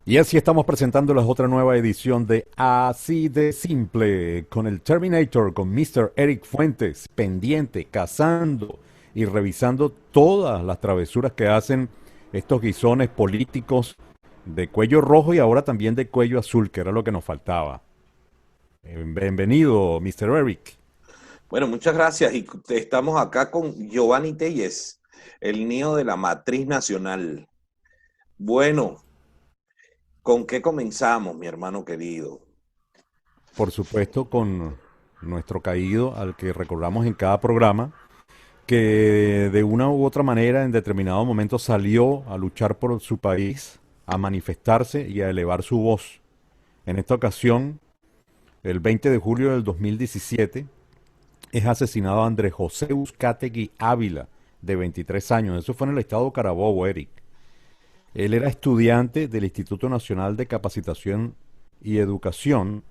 Y así estamos presentándoles otra nueva edición de Así de Simple, con el Terminator, con Mr. Eric Fuentes, pendiente, cazando y revisando todas las travesuras que hacen estos guisones políticos de cuello rojo y ahora también de cuello azul, que era lo que nos faltaba. Bienvenido, Mr. Eric. Bueno, muchas gracias. Y estamos acá con Giovanni Telles, el niño de la matriz nacional. Bueno, ¿con qué comenzamos, mi hermano querido? Por supuesto, con nuestro caído, al que recordamos en cada programa, que de una u otra manera en determinado momento salió a luchar por su país, a manifestarse y a elevar su voz. En esta ocasión, el 20 de julio del 2017, es asesinado Andrés José Uzcategui Ávila, de 23 años. Eso fue en el estado Carabobo, Eric. Él era estudiante del Instituto Nacional de Capacitación y Educación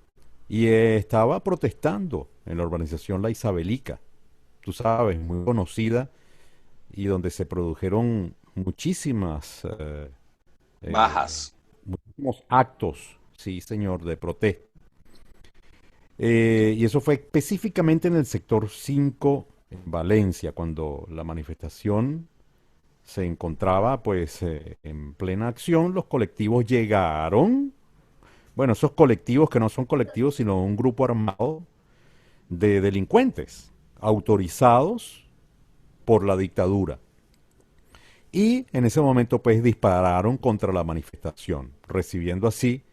y estaba protestando en la urbanización La Isabelica, tú sabes, muy conocida y donde se produjeron eh, Bajas. muchísimos actos, sí, señor, de protesta. Y eso fue específicamente en el sector 5 en Valencia, cuando la manifestación se encontraba pues en plena acción, los colectivos llegaron, bueno, esos colectivos que no son colectivos, sino un grupo armado de delincuentes autorizados por la dictadura. Y en ese momento pues dispararon contra la manifestación, recibiendo así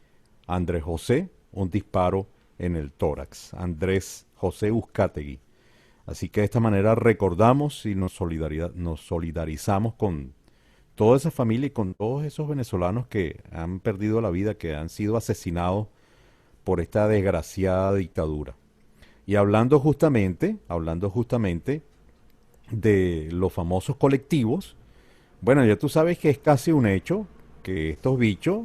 a Andrés José un disparo en el tórax. Andrés José Uzcategui. Así que de esta manera recordamos y nos solidarizamos con toda esa familia y con todos esos venezolanos que han perdido la vida, que han sido asesinados por esta desgraciada dictadura. Y hablando justamente de los famosos colectivos, bueno, ya tú sabes que es casi un hecho que estos bichos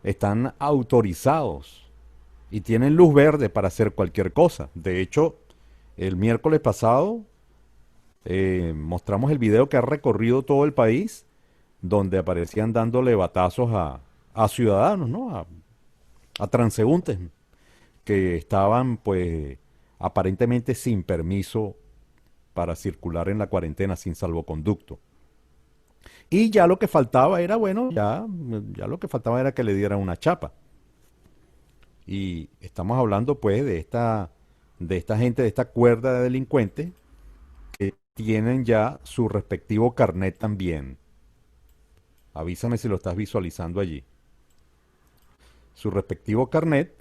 están autorizados y tienen luz verde para hacer cualquier cosa. De hecho, el miércoles pasado mostramos el video que ha recorrido todo el país, donde aparecían dándole batazos a ciudadanos, ¿no? A transeúntes que estaban, pues, aparentemente sin permiso para circular en la cuarentena, sin salvoconducto. Y ya lo que faltaba era, bueno, ya lo que faltaba era que le dieran una chapa. Y estamos hablando pues de esta gente, de esta cuerda de delincuentes que tienen ya su respectivo carnet también. Avísame si lo estás visualizando allí. Su respectivo carnet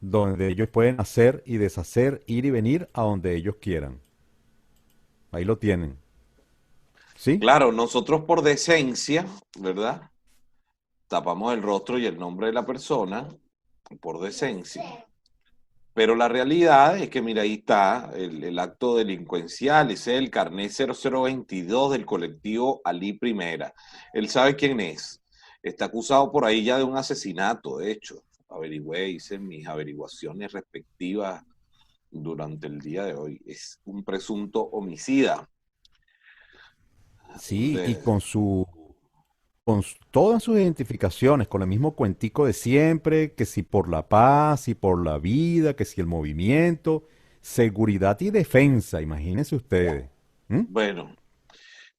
donde ellos pueden hacer y deshacer, ir y venir a donde ellos quieran. Ahí lo tienen. ¿Sí? Claro, nosotros por decencia, ¿verdad? Tapamos el rostro y el nombre de la persona, por decencia. Pero la realidad es que, mira, ahí está el acto delincuencial, ese es el carnet 0022 del colectivo Ali Primera. Él sabe quién es. Está acusado por ahí ya de un asesinato, de hecho. Averigüé, hice mis averiguaciones respectivas durante el día de hoy. Es un presunto homicida. Sí, y De, todas sus identificaciones, con el mismo cuentico de siempre, que si por la paz, y por la vida, que si el movimiento, seguridad y defensa, imagínense ustedes. ¿Mm? bueno,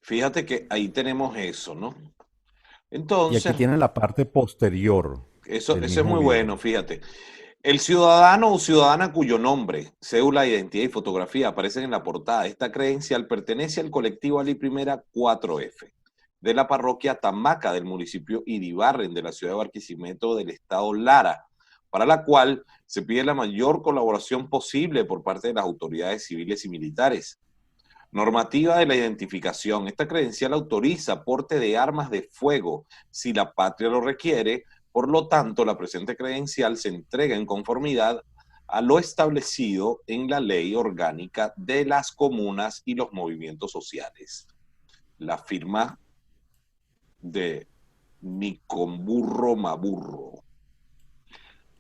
fíjate que ahí tenemos eso, ¿no? Y aquí Entonces, tienen la parte posterior del eso es mismo muy video. bueno, fíjate. El ciudadano o ciudadana cuyo nombre, cédula, identidad y fotografía aparecen en la portada de esta credencial pertenece al colectivo Ali Primera 4F de la parroquia Tamaca del municipio Iribarren de la ciudad de Barquisimeto del estado Lara, para la cual se pide la mayor colaboración posible por parte de las autoridades civiles y militares. Normativa de la identificación. Esta credencial autoriza porte de armas de fuego si la patria lo requiere. Por lo tanto, la presente credencial se entrega en conformidad a lo establecido en la ley orgánica de las comunas y los movimientos sociales. La firma de Nicomburro Maburro.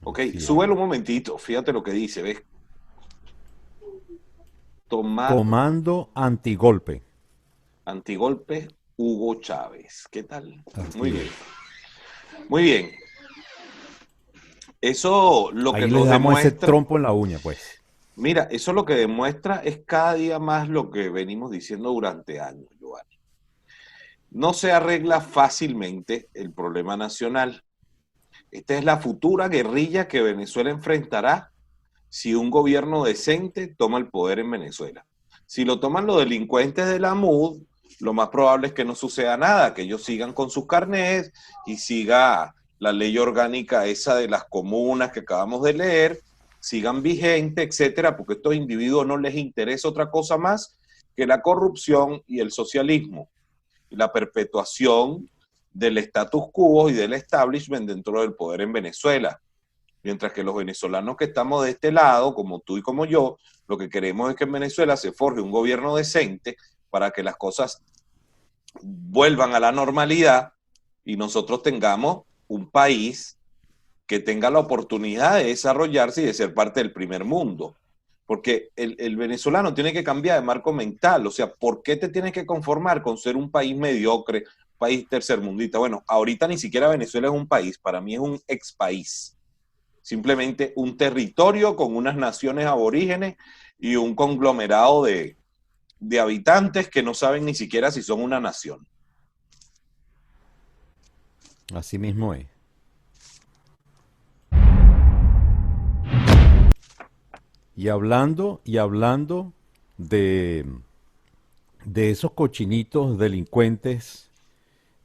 Ok, Así es. súbelo un momentito, fíjate lo que dice, ¿ves? Toma Comando antigolpe. antigolpe Hugo Chávez. ¿Qué tal? Muy Así bien. es. Muy bien. Eso lo que Ahí les nos damos ese demuestra, trompo en la uña, pues. mira, eso lo que demuestra es cada día más lo que venimos diciendo durante años, Giovanni. No se arregla fácilmente el problema nacional. Esta es la futura guerrilla que Venezuela enfrentará si un gobierno decente toma el poder en Venezuela. Si lo toman los delincuentes de la MUD, lo más probable es que no suceda nada, que ellos sigan con sus carnets y siga la ley orgánica esa de las comunas que acabamos de leer, sigan vigente, etcétera, porque a estos individuos no les interesa otra cosa más que la corrupción y el socialismo y la perpetuación del status quo y del establishment dentro del poder en Venezuela. Mientras que los venezolanos que estamos de este lado, como tú y como yo, lo que queremos es que en Venezuela se forje un gobierno decente para que las cosas vuelvan a la normalidad y nosotros tengamos un país que tenga la oportunidad de desarrollarse y de ser parte del primer mundo. Porque el venezolano tiene que cambiar de marco mental. O sea, ¿por qué te tienes que conformar con ser un país mediocre, país tercermundista? Bueno, ahorita ni siquiera Venezuela es un país, para mí es un ex país, simplemente un territorio con unas naciones aborígenes y un conglomerado de habitantes que no saben ni siquiera si son una nación. Así mismo es. Y hablando de, de esos cochinitos delincuentes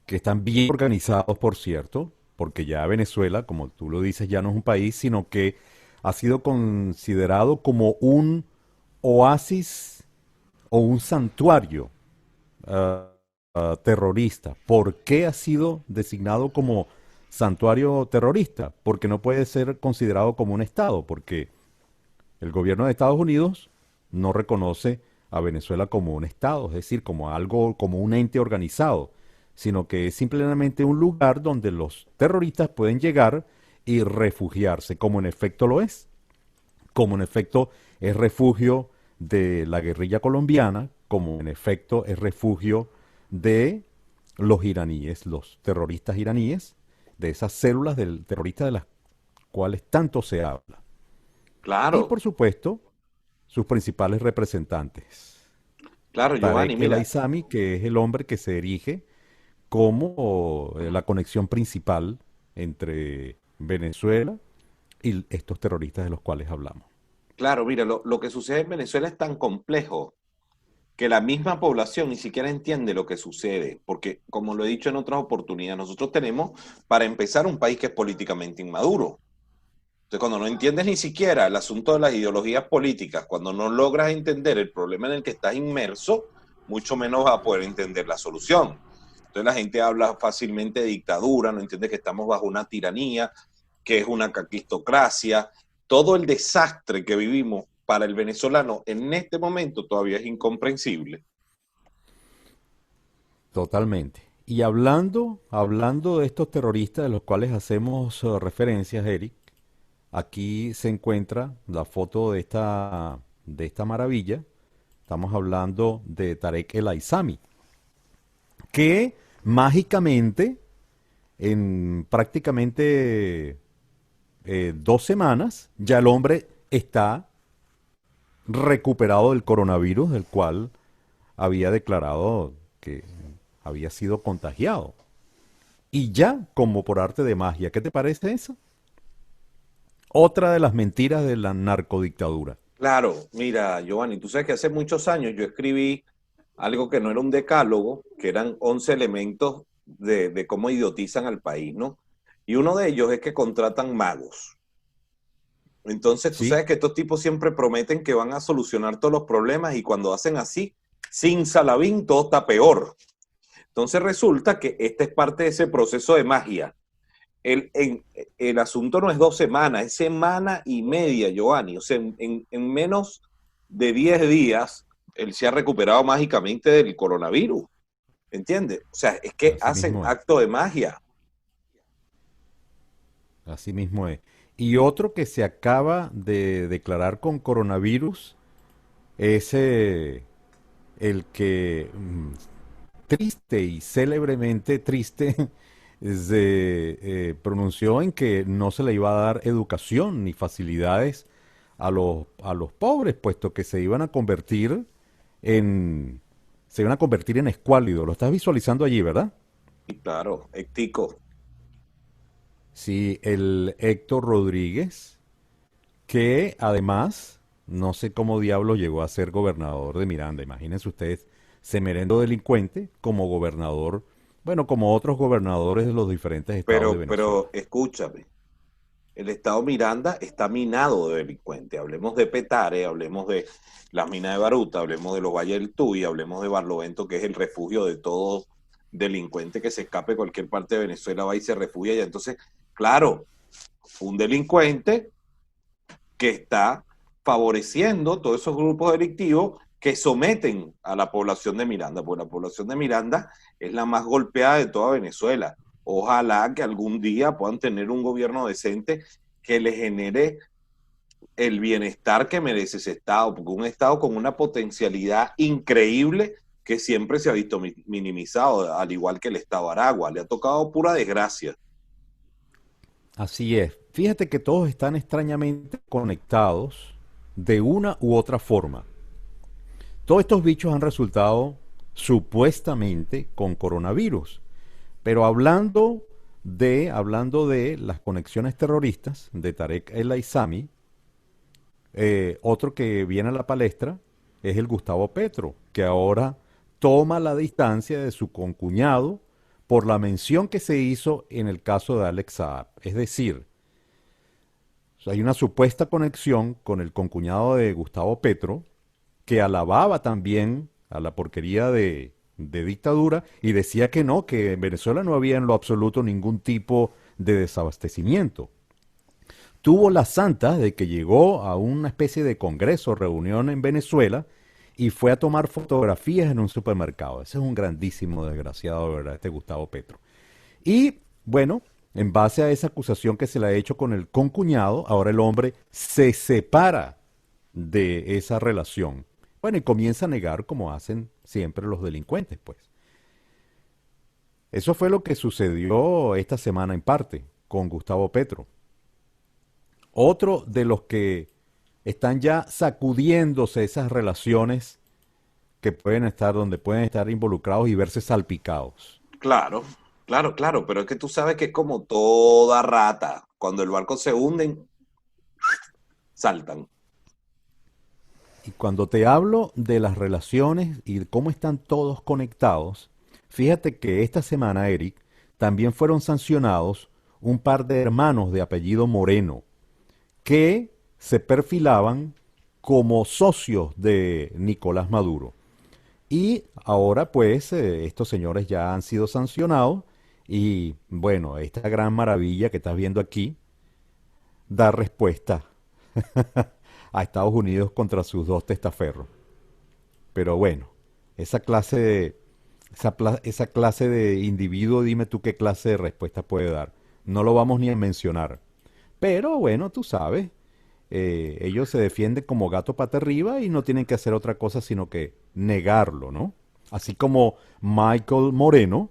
que están bien organizados, por cierto, porque ya Venezuela, como tú lo dices, ya no es un país, sino que ha sido considerado como un oasis o un santuario ah, terrorista. ¿Por qué ha sido designado como santuario terrorista? Porque no puede ser considerado como un Estado, porque el gobierno de Estados Unidos no reconoce a Venezuela como un Estado, es decir, como algo, como un ente organizado, sino que es simplemente un lugar donde los terroristas pueden llegar y refugiarse, como en efecto lo es, como en efecto es refugio de la guerrilla colombiana, como en efecto es refugio de los iraníes, los terroristas iraníes, de esas células del terrorista de las cuales tanto se habla. Y Claro, por supuesto, sus principales representantes. claro, Giovanni, Tarek El mira, Aissami, que es el hombre que se erige como la conexión principal entre Venezuela y estos terroristas de los cuales hablamos. claro, mira, lo que sucede en Venezuela es tan complejo que la misma población ni siquiera entiende lo que sucede, porque como lo he dicho en otras oportunidades, nosotros tenemos, para empezar, un país que es políticamente inmaduro. Entonces, cuando no entiendes ni siquiera el asunto de las ideologías políticas, cuando no logras entender el problema en el que estás inmerso, mucho menos vas a poder entender la solución. Entonces la gente habla fácilmente de dictadura, no entiende que estamos bajo una tiranía, que es una caquistocracia. Todo el desastre que vivimos para el venezolano en este momento todavía es incomprensible. Totalmente. Y hablando de estos terroristas de los cuales hacemos referencias, Eric, aquí se encuentra la foto de esta maravilla. Estamos hablando de Tarek El Aissami, que mágicamente, en prácticamente 2 semanas, ya el hombre está recuperado del coronavirus, del cual había declarado que había sido contagiado. Y ya, como por arte de magia, ¿qué te parece eso? Otra de las mentiras de la narcodictadura. Claro, mira, Giovanni, tú sabes que hace muchos años yo escribí algo que no era un decálogo, que eran 11 elementos de cómo idiotizan al país, ¿no? Y uno de ellos es que contratan magos. Entonces, tú ¿Sí? sabes que estos tipos siempre prometen que van a solucionar todos los problemas y cuando hacen así, sin Salavín, todo está peor. Entonces resulta que esta es parte de ese proceso de magia. El asunto no es 2 semanas, es semana y media, Giovanni. O sea, en menos de 10 días, él se ha recuperado mágicamente del coronavirus. ¿Entiendes? O sea, es que Así hacen mismo es. acto de magia. Así mismo es. Y otro que se acaba de declarar con coronavirus es el que, triste y célebremente triste, se pronunció en que no se le iba a dar educación ni facilidades a los pobres, puesto que en, se iban a convertir en escuálidos. Lo estás visualizando allí, ¿verdad? Y claro, Ectico, Sí, el Héctor Rodríguez, que además, no sé cómo diablo llegó a ser gobernador de Miranda. Imagínense ustedes, semerendo delincuente como gobernador, bueno, como otros gobernadores de los diferentes estados de Venezuela. pero escúchame, el estado Miranda está minado de delincuentes. Hablemos de Petare, hablemos de las minas de Baruta, hablemos de los Valles del Tuy, hablemos de Barlovento, que es el refugio de todo delincuente que se escape de cualquier parte de Venezuela, va y se refugia allá. Entonces, claro, un delincuente que está favoreciendo todos esos grupos delictivos que someten a la población de Miranda, porque la población de Miranda es la más golpeada de toda Venezuela. Ojalá que algún día puedan tener un gobierno decente que le genere el bienestar que merece ese Estado, porque un Estado con una potencialidad increíble que siempre se ha visto minimizado, al igual que el Estado Aragua, le ha tocado pura desgracia. Así es. Fíjate que todos están extrañamente conectados de una u otra forma. Todos estos bichos han resultado supuestamente con coronavirus. Pero hablando de las conexiones terroristas de Tarek El Aissami, otro que viene a la palestra es el Gustavo Petro, que ahora toma la distancia de su concuñado por la mención que se hizo en el caso de Alex Saab. Es decir, hay una supuesta conexión con el concuñado de Gustavo Petro, que alababa también a la porquería de dictadura y decía que no, que en Venezuela no había en lo absoluto ningún tipo de desabastecimiento. Tuvo la santa de que llegó a una especie de congreso, reunión en Venezuela y fue a tomar fotografías en un supermercado. Ese es un grandísimo desgraciado, de verdad, este Gustavo Petro. Y bueno, en base a esa acusación que se le ha hecho con el concuñado, ahora el hombre se separa de esa relación. Bueno, y comienza a negar como hacen siempre los delincuentes, pues. Eso fue lo que sucedió esta semana en parte con Gustavo Petro. Otro de los que están ya sacudiéndose esas relaciones que pueden estar donde pueden estar involucrados y verse salpicados. Claro, claro, pero es que tú sabes que es como toda rata. Cuando el barco se hunden, saltan. Y cuando te hablo de las relaciones y de cómo están todos conectados, fíjate que esta semana, Eric, también fueron sancionados un par de hermanos de apellido Moreno que se perfilaban como socios de Nicolás Maduro. Y ahora pues estos señores ya han sido sancionados y bueno, esta gran maravilla que estás viendo aquí da respuesta a Estados Unidos contra sus dos testaferros. Pero bueno, esa clase de, esa clase de individuo, dime tú qué clase de respuesta puede dar. No lo vamos ni a mencionar. Pero bueno, tú sabes, ellos se defienden como gato pata arriba y no tienen que hacer otra cosa sino que negarlo, ¿no? Así como Michael Moreno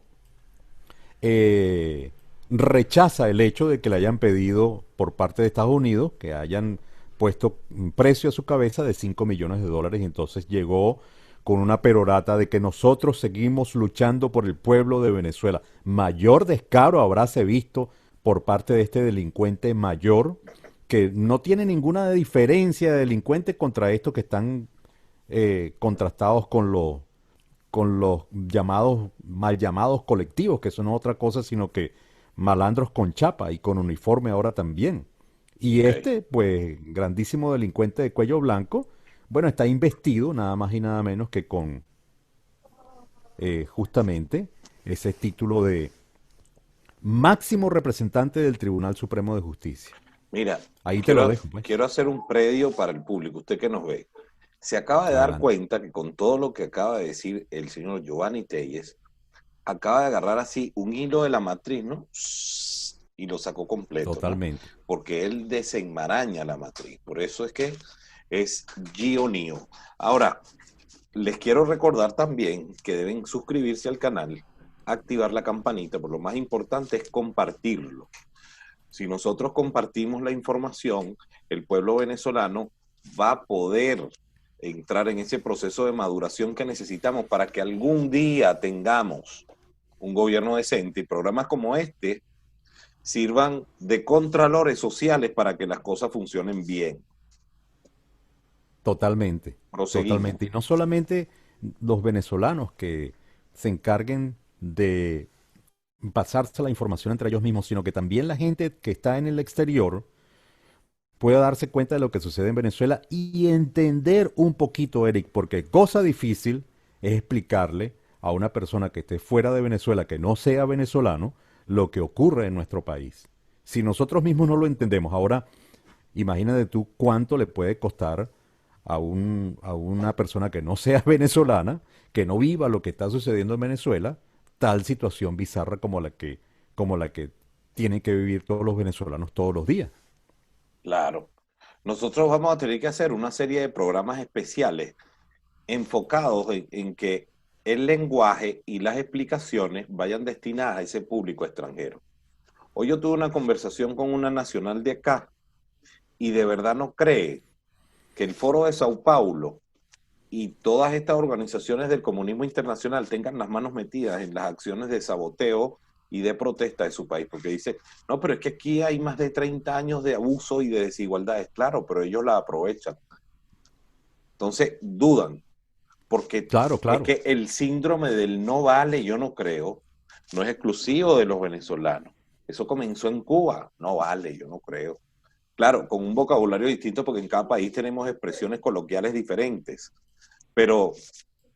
eh, rechaza el hecho de que le hayan pedido por parte de Estados Unidos que hayan puesto un precio a su cabeza de 5 millones de dólares y entonces llegó con una perorata de que nosotros seguimos luchando por el pueblo de Venezuela. Mayor descaro habráse visto por parte de este delincuente mayor que no tiene ninguna diferencia de delincuente contra estos que están contrastados con los llamados, mal llamados colectivos, que son otra cosa sino que malandros con chapa y con uniforme ahora también. Y Ok. este, pues, grandísimo delincuente de cuello blanco, bueno, está investido nada más y nada menos que con justamente ese título de máximo representante del Tribunal Supremo de Justicia. Mira, Ahí te lo dejo, pues. quiero hacer un predio para el público, usted que nos ve. Se acaba de dar Adelante. cuenta que con todo lo que acaba de decir el señor Giovanni Telles, acaba de agarrar así un hilo de la matriz, ¿no? Y lo sacó completo, ¿no? Totalmente. Porque él desenmaraña la matriz. Por eso es que es Gio Ahora, les quiero recordar también que deben suscribirse al canal activar la campanita, pero lo más importante es compartirlo. Si nosotros compartimos la información, el pueblo venezolano va a poder entrar en ese proceso de maduración que necesitamos para que algún día tengamos un gobierno decente, y programas como este sirvan de contralores sociales para que las cosas funcionen bien. Totalmente, Proseguimos. totalmente. Y no solamente los venezolanos que se encarguen de pasarse la información entre ellos mismos, sino que también la gente que está en el exterior pueda darse cuenta de lo que sucede en Venezuela y entender un poquito, Eric, porque cosa difícil es explicarle a una persona que esté fuera de Venezuela, que no sea venezolano, lo que ocurre en nuestro país. Si nosotros mismos no lo entendemos, ahora imagínate tú cuánto le puede costar a una persona que no sea venezolana, que no viva lo que está sucediendo en Venezuela, tal situación bizarra como la que tienen que vivir todos los venezolanos todos los días. Claro. Nosotros vamos a tener que hacer una serie de programas especiales enfocados en que el lenguaje y las explicaciones vayan destinadas a ese público extranjero. Hoy yo tuve una conversación con una nacional de acá y de verdad no cree que el Foro de Sao Paulo y todas estas organizaciones del comunismo internacional tengan las manos metidas en las acciones de saboteo y de protesta de su país, porque dice, no, pero es que aquí hay más de 30 años de abuso y de desigualdades, claro, pero ellos la aprovechan. Entonces, dudan, porque Claro, es claro. que el síndrome del no vale, yo no creo, no es exclusivo de los venezolanos. Eso comenzó en Cuba, no vale, yo no creo. Claro, con un vocabulario distinto porque en cada país tenemos expresiones coloquiales diferentes, pero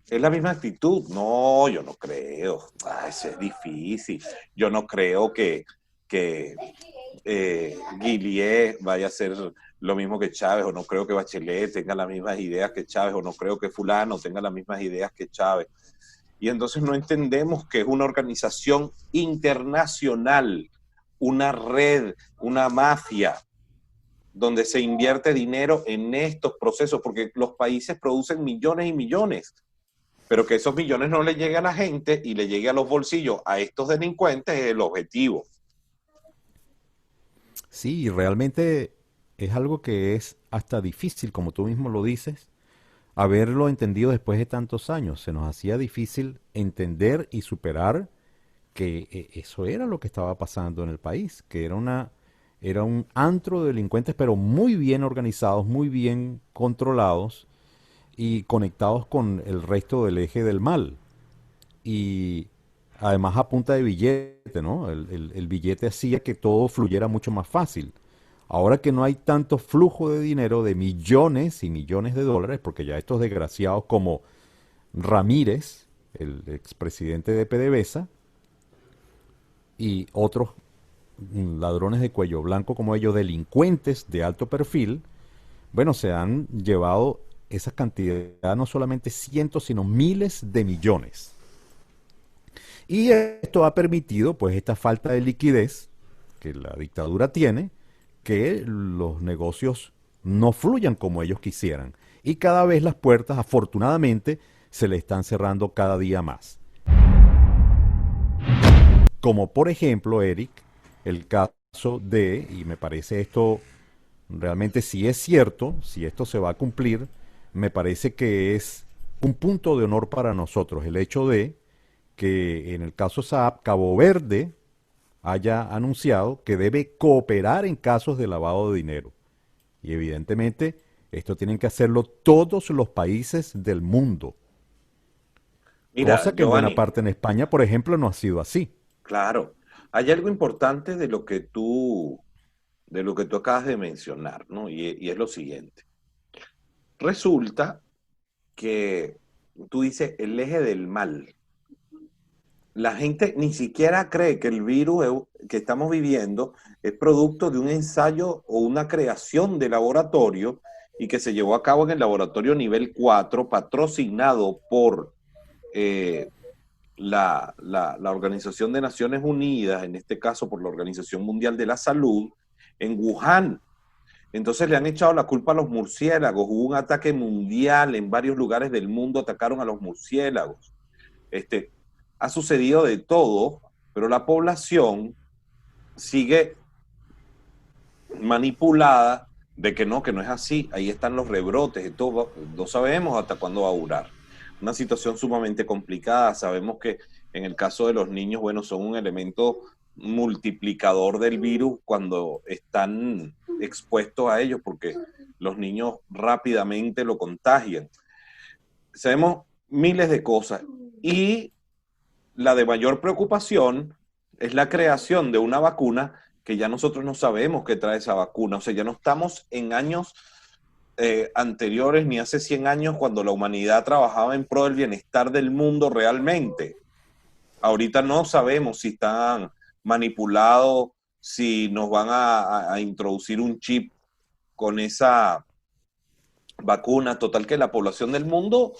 es la misma actitud. No, yo no creo. Eso es difícil. Yo no creo que Guillier vaya a ser lo mismo que Chávez, o no creo que Bachelet tenga las mismas ideas que Chávez, o no creo que fulano tenga las mismas ideas que Chávez. Y entonces no entendemos que es una organización internacional, una red, una mafia, donde se invierte dinero en estos procesos, porque los países producen millones y millones, pero que esos millones no le lleguen a la gente y le llegue a los bolsillos a estos delincuentes es el objetivo. Sí, y realmente es algo que es hasta difícil, como tú mismo lo dices, haberlo entendido después de tantos años. Se nos hacía difícil entender y superar que eso era lo que estaba pasando en el país, que era un antro de delincuentes, pero muy bien organizados, muy bien controlados y conectados con el resto del eje del mal. Y además a punta de billete, ¿no? El billete hacía que todo fluyera mucho más fácil. Ahora que no hay tanto flujo de dinero, de millones y millones de dólares, porque ya estos desgraciados como Ramírez, el expresidente de PDVSA, y otros ladrones de cuello blanco como ellos, delincuentes de alto perfil, bueno, se han llevado esa cantidad, no solamente cientos, sino miles de millones. Y esto ha permitido, pues, esta falta de liquidez que la dictadura tiene, que los negocios no fluyan como ellos quisieran. Y cada vez las puertas, afortunadamente, se le están cerrando cada día más. Como por ejemplo, Eric, el caso de, y me parece esto realmente si es cierto, si esto se va a cumplir, me parece que es un punto de honor para nosotros el hecho de que en el caso Saab, Cabo Verde haya anunciado que debe cooperar en casos de lavado de dinero. Y evidentemente esto tienen que hacerlo todos los países del mundo, Mira, cosa que en buena Giovanni, parte en España, por ejemplo, no ha sido así. claro, hay algo importante de lo que tú acabas de mencionar, ¿no? Y es lo siguiente. Resulta que tú dices el eje del mal. La gente ni siquiera cree que el que estamos viviendo es producto de un ensayo o una creación de laboratorio y que se llevó a cabo en el laboratorio nivel 4 patrocinado por eh, la Organización de Naciones Unidas, en este caso por la Organización Mundial de la Salud, en Wuhan. Entonces le han echado la culpa a los murciélagos. Hubo un ataque mundial en varios lugares del mundo, atacaron a los murciélagos. Este, ha sucedido de todo, pero la población sigue manipulada de que no es así, ahí están los rebrotes, todo, no sabemos hasta cuándo va a durar. Una situación sumamente complicada, sabemos que en el caso de los niños, bueno, son un elemento multiplicador del virus cuando están expuestos a ellos, porque los niños rápidamente lo contagian. Sabemos miles de cosas y la de mayor preocupación es la creación de una vacuna que ya nosotros no sabemos qué trae esa vacuna. O sea, ya no estamos en años anteriores ni hace 100 años cuando la humanidad trabajaba en pro del bienestar del mundo realmente. Ahorita no sabemos si están manipulados, si nos van a introducir un chip con esa vacuna. Total que la población del mundo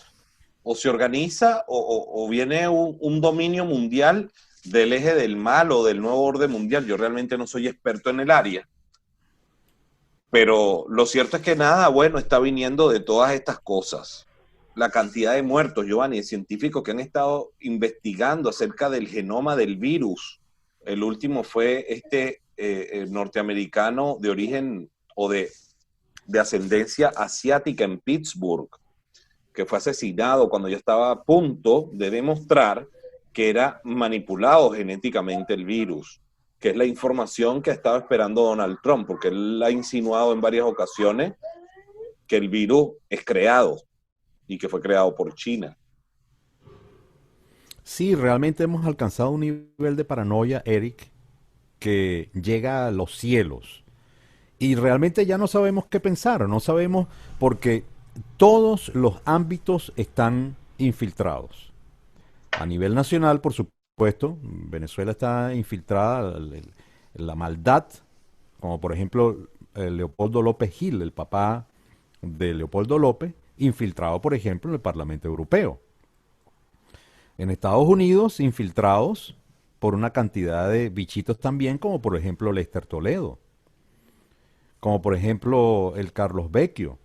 o se organiza o viene un dominio mundial del eje del mal o del nuevo orden mundial. Yo realmente no soy experto en el área, pero lo cierto es que nada bueno está viniendo de todas estas cosas. La cantidad de muertos, Giovanni, de científicos que han estado investigando acerca del genoma del virus. El último fue norteamericano de origen o de ascendencia asiática en Pittsburgh, que fue asesinado cuando ya estaba a punto de demostrar que era manipulado genéticamente el virus, que es la información que estaba esperando Donald Trump, porque él ha insinuado en varias ocasiones que el virus es creado y que fue creado por China. Sí, realmente hemos alcanzado un nivel de paranoia, Eric, que llega a los cielos. Y realmente ya no sabemos qué pensar, no sabemos porque todos los ámbitos están infiltrados. A nivel nacional, por supuesto, Venezuela está infiltrada, la maldad, como por ejemplo Leopoldo López Gil, el papá de Leopoldo López, infiltrado, por ejemplo, en el Parlamento Europeo. En Estados Unidos, infiltrados por una cantidad de bichitos también, como por ejemplo Lester Toledo, como por ejemplo el Carlos Vecchio,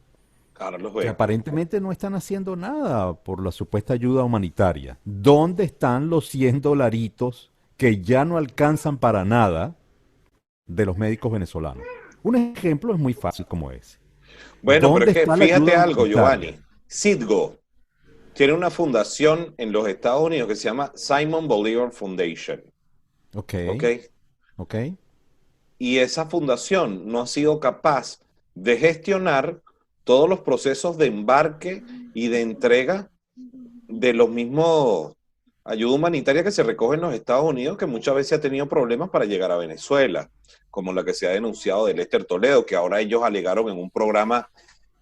Carlos que Vecchio. aparentemente no están haciendo nada por la supuesta ayuda humanitaria. ¿Dónde están los 100 dolaritos que ya no alcanzan para nada de los médicos venezolanos? Un ejemplo es muy fácil como ese. Bueno, pero ¿Dónde es que está la fíjate ayuda algo, humanitaria? Giovanni. Citgo tiene una fundación en los Estados Unidos que se llama Simon Bolivar Foundation. Ok, ¿Ok? ok. Y esa fundación no ha sido capaz de gestionar todos los procesos de embarque y de entrega de los mismos ayuda humanitaria que se recoge en los Estados Unidos, que muchas veces ha tenido problemas para llegar a Venezuela, como la que se ha denunciado de Lester Toledo, que ahora ellos alegaron en un programa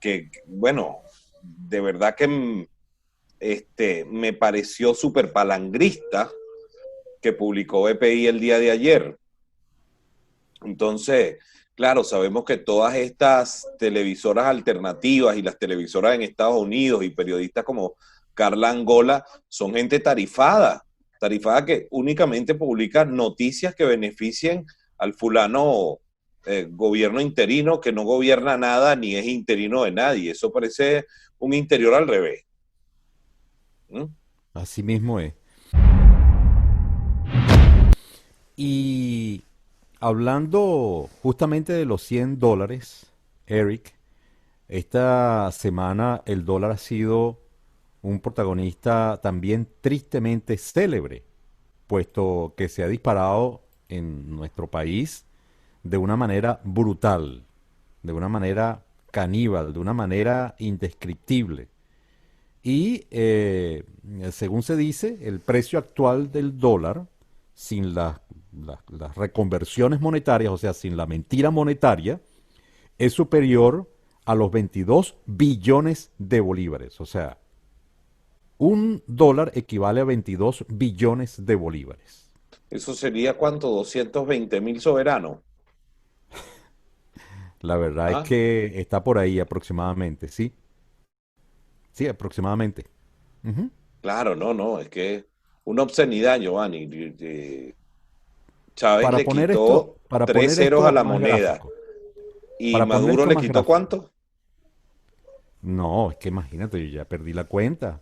que, bueno, de verdad que me pareció súper palangrista que publicó BPI el día de ayer. Entonces, claro, sabemos que todas estas televisoras alternativas y las televisoras en Estados Unidos y periodistas como Carla Angola son gente tarifada, tarifada que únicamente publica noticias que beneficien al fulano gobierno interino que no gobierna nada ni es interino de nadie. Eso parece un interior al revés. ¿Mm? Así mismo es. Y hablando justamente de los 100 dólares, Eric, esta semana el dólar ha sido un protagonista también tristemente célebre, puesto que se ha disparado en nuestro país de una manera brutal, de una manera caníbal, de una manera indescriptible. Y según se dice, el precio actual del dólar, sin las reconversiones monetarias, o sea, sin la mentira monetaria, es superior a los 22 billones de bolívares. O sea, un dólar equivale a 22 billones de bolívares. Eso sería cuánto, 220.000 soberanos. La verdad es ¿Ah? que está por ahí aproximadamente, ¿sí? Sí, aproximadamente. Ujú. Claro, no, no, es que una obscenidad, Giovanni. Chávez le quitó Para tres poner ceros a esto la más moneda gráfico, y para poner Maduro esto le más quitó gráfico. ¿cuánto? No, es que imagínate, yo ya perdí la cuenta.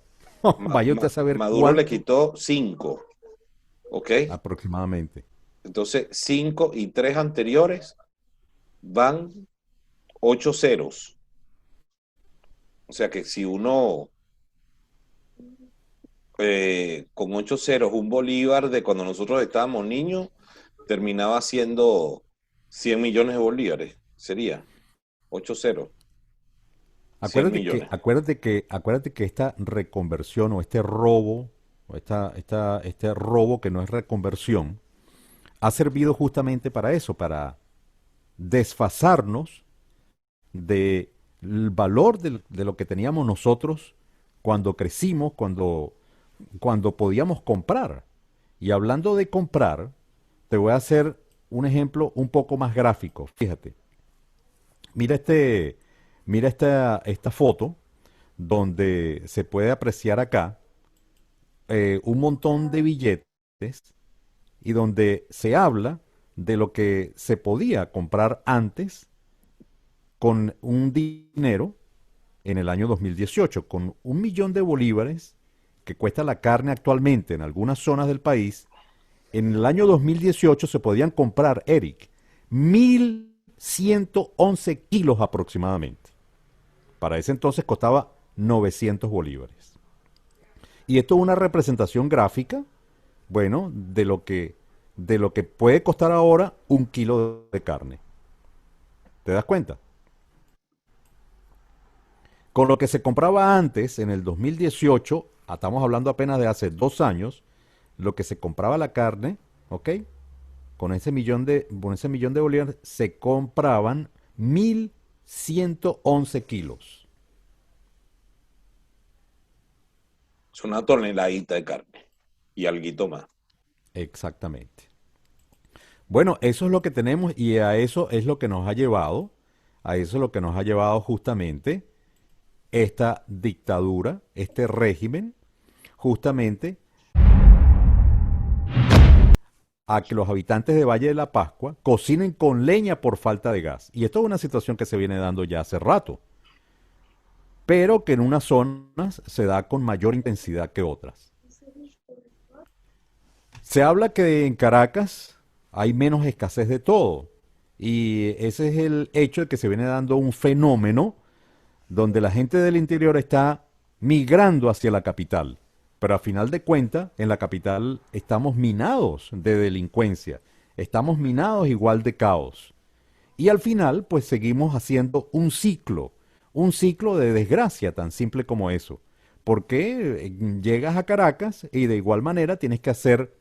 Vaya usted a saber Maduro le cuánto. quitó 5. ¿ok? aproximadamente. Entonces, 5 y 3 anteriores van 8 ceros. O sea que si uno con 8 ceros, un bolívar de cuando nosotros estábamos niños, terminaba siendo 100 millones de bolívares. Sería 8 ceros, 100 millones. Acuérdate que esta reconversión o este robo, este robo que no es reconversión, ha servido justamente para eso, para desfasarnos del valor de lo que teníamos nosotros cuando crecimos, cuando podíamos comprar. Y hablando de comprar, te voy a hacer un ejemplo un poco más gráfico. Fíjate, mira esta foto donde se puede apreciar acá un montón de billetes y donde se habla de lo que se podía comprar antes con un dinero en el año 2018, con 1 millón de bolívares que cuesta la carne actualmente en algunas zonas del país. En el año 2018 se podían comprar, Eric, 1.111 kilos aproximadamente. Para ese entonces costaba 900 bolívares. Y esto es una representación gráfica, bueno, de lo que puede costar ahora 1 kilo de carne. ¿Te das cuenta? Con lo que se compraba antes, en el 2018, estamos hablando apenas de hace 2 años, lo que se compraba la carne, ¿ok? Con ese millón de bolívares se compraban 1.111 kilos. Es una toneladita de carne y alguito más. Exactamente. Bueno, eso es lo que tenemos y a eso es lo que nos ha llevado, a eso es lo que nos ha llevado justamente esta dictadura, este régimen, justamente a que los habitantes de Valle de la Pascua cocinen con leña por falta de gas. Y esto es una situación que se viene dando ya hace rato, pero que en unas zonas se da con mayor intensidad que otras. Se habla que en Caracas hay menos escasez de todo, y ese es el hecho de que se viene dando un fenómeno donde la gente del interior está migrando hacia la capital. Pero a final de cuentas, en la capital estamos minados de delincuencia, estamos minados igual de caos. Y al final, pues seguimos haciendo un ciclo de desgracia, tan simple como eso. Porque llegas a Caracas y de igual manera tienes que hacer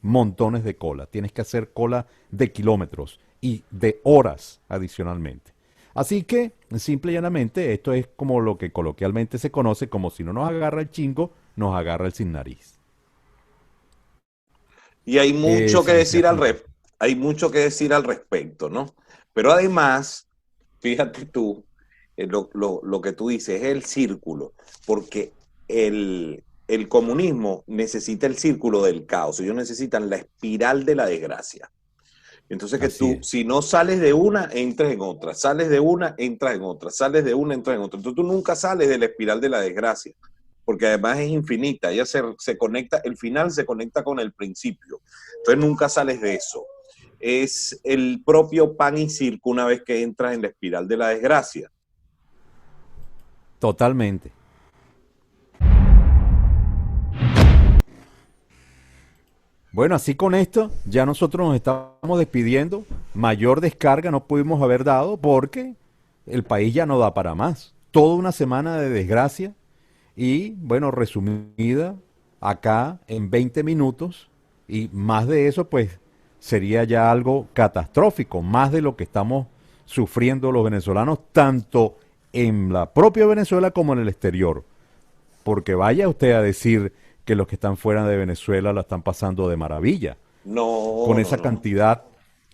montones de cola, tienes que hacer cola de kilómetros y de horas adicionalmente. Así que, simple y llanamente, esto es como lo que coloquialmente se conoce como si no nos agarra el chingo, nos agarra el sin nariz. Y hay mucho que Simple decir así. hay mucho que decir al respecto, ¿no? Pero además, fíjate tú, lo que tú dices es el círculo, porque el comunismo necesita el círculo del caos, ellos necesitan la espiral de la desgracia. Entonces que Así tú, es. si no sales de una, entras en otra, sales de una, entras en otra, sales de una, entras en otra. Entonces tú nunca sales de la espiral de la desgracia, porque además es infinita, ella se conecta, el final se conecta con el principio. Entonces nunca sales de eso. Es el propio pan y circo una vez que entras en la espiral de la desgracia. Totalmente. Bueno, así con esto, ya nosotros nos estamos despidiendo. Mayor descarga no pudimos haber dado porque el país ya no da para más. Toda una semana de desgracia y, bueno, resumida acá en 20 minutos y más de eso, pues sería ya algo catastrófico, más de lo que estamos sufriendo los venezolanos, tanto en la propia Venezuela como en el exterior. Porque vaya usted a decir que los que están fuera de Venezuela la están pasando de maravilla, No, con no, esa no. cantidad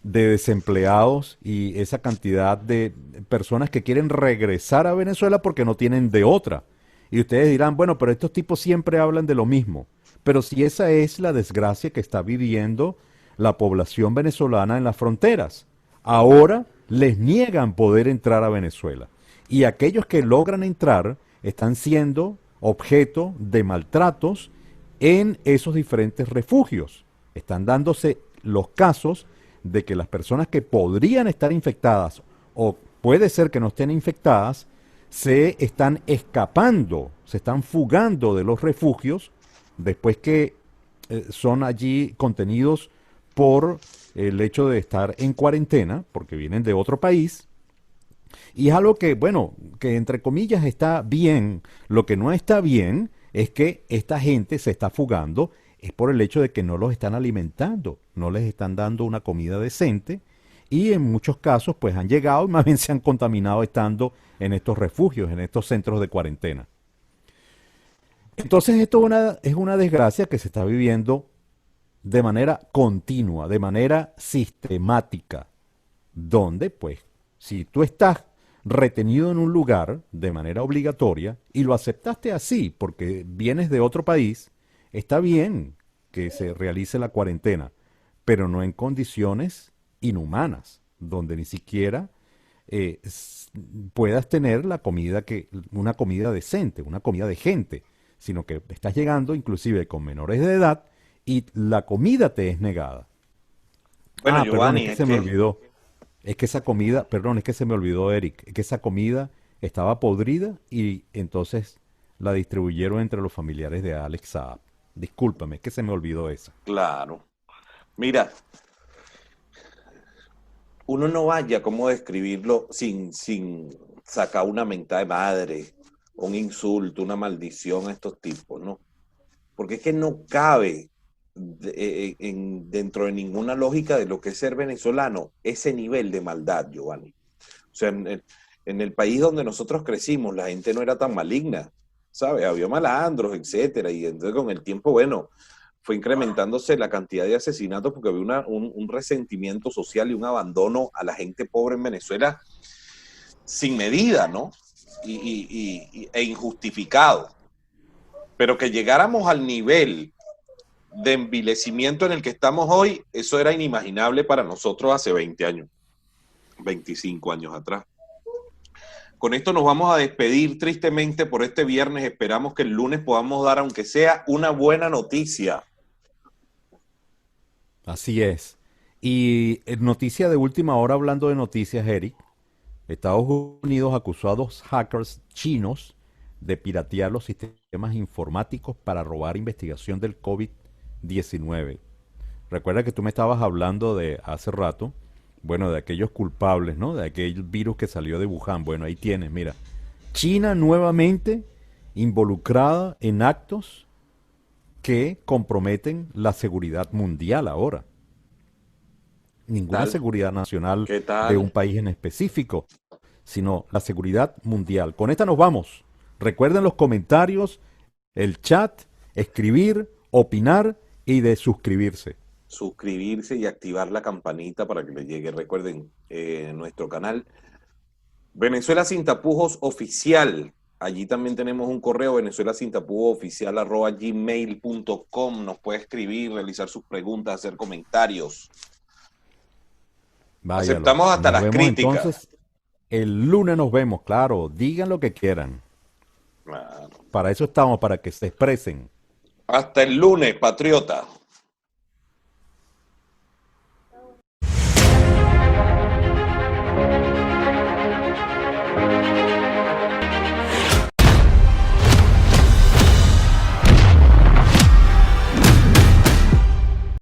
de desempleados y esa cantidad de personas que quieren regresar a Venezuela porque no tienen de otra. Y ustedes dirán, bueno, pero estos tipos siempre hablan de lo mismo. Pero si esa es la desgracia que está viviendo la población venezolana en las fronteras, ahora les niegan poder entrar a Venezuela. Y aquellos que logran entrar están siendo objeto de maltratos en esos diferentes refugios. Están dándose los casos de que las personas que podrían estar infectadas o puede ser que no estén infectadas, se están escapando, se están fugando de los refugios después que son allí contenidos por el hecho de estar en cuarentena, porque vienen de otro país. Y es algo que, bueno, que entre comillas está bien. Lo que no está bien es que esta gente se está fugando, es por el hecho de que no los están alimentando, no les están dando una comida decente y en muchos casos pues han llegado y más bien se han contaminado estando en estos refugios, en estos centros de cuarentena. Entonces esto es una desgracia que se está viviendo de manera continua, de manera sistemática, donde pues si tú estás retenido en un lugar de manera obligatoria y lo aceptaste así porque vienes de otro país, está bien que se realice la cuarentena, pero no en condiciones inhumanas, donde ni siquiera eh, s- puedas tener una comida decente, una comida de gente, sino que estás llegando inclusive con menores de edad y la comida te es negada. Bueno, Perdón, es Giovanni, que es se me que, olvidó. Es que esa comida, perdón, es que se me olvidó, Eric, es que esa comida estaba podrida y entonces la distribuyeron entre los familiares de Alex Saab. Discúlpame, es que se me olvidó esa. claro. Mira, uno no vaya cómo describirlo sin sacar una mentada de madre, un insulto, una maldición a estos tipos, ¿no? Porque es que no cabe dentro de ninguna lógica de lo que es ser venezolano ese nivel de maldad, Giovanni. O sea, en el país donde nosotros crecimos, la gente no era tan maligna, ¿sabes? Había malandros, etcétera, y entonces con el tiempo, bueno, fue incrementándose la cantidad de asesinatos porque había un resentimiento social y un abandono a la gente pobre en Venezuela sin medida, ¿no? E injustificado. Pero que llegáramos al nivel de envilecimiento en el que estamos hoy, eso era inimaginable para nosotros hace 20 años, 25 años atrás. Con esto nos vamos a despedir tristemente por este viernes. Esperamos que el lunes podamos dar, aunque sea, una buena noticia. Así es. Y noticia de última hora, hablando de noticias, Eric, Estados Unidos acusó a dos hackers chinos de piratear los sistemas informáticos para robar investigación del COVID-19. Recuerda que tú me estabas hablando de hace rato, bueno, de aquellos culpables, ¿no? De aquel virus que salió de Wuhan. Bueno, ahí tienes, mira. China nuevamente involucrada en actos que comprometen la seguridad mundial ahora. Ninguna ¿Tal? seguridad nacional ¿Qué de un tal? país en específico, sino la seguridad mundial. Con esta nos vamos. Recuerden los comentarios, el chat, escribir, opinar y de suscribirse. Suscribirse y activar la campanita para que les llegue. Recuerden, nuestro canal Venezuela Sin Tapujos Oficial. Allí también tenemos un correo, Venezuela Sin Tapujos Oficial @gmail.com. Nos puede escribir, realizar sus preguntas, hacer comentarios. Váyalo. Aceptamos hasta Nos las vemos críticas. entonces. El lunes nos vemos, claro. Digan lo que quieran. Claro. Para eso estamos, para que se expresen. Hasta el lunes, patriota.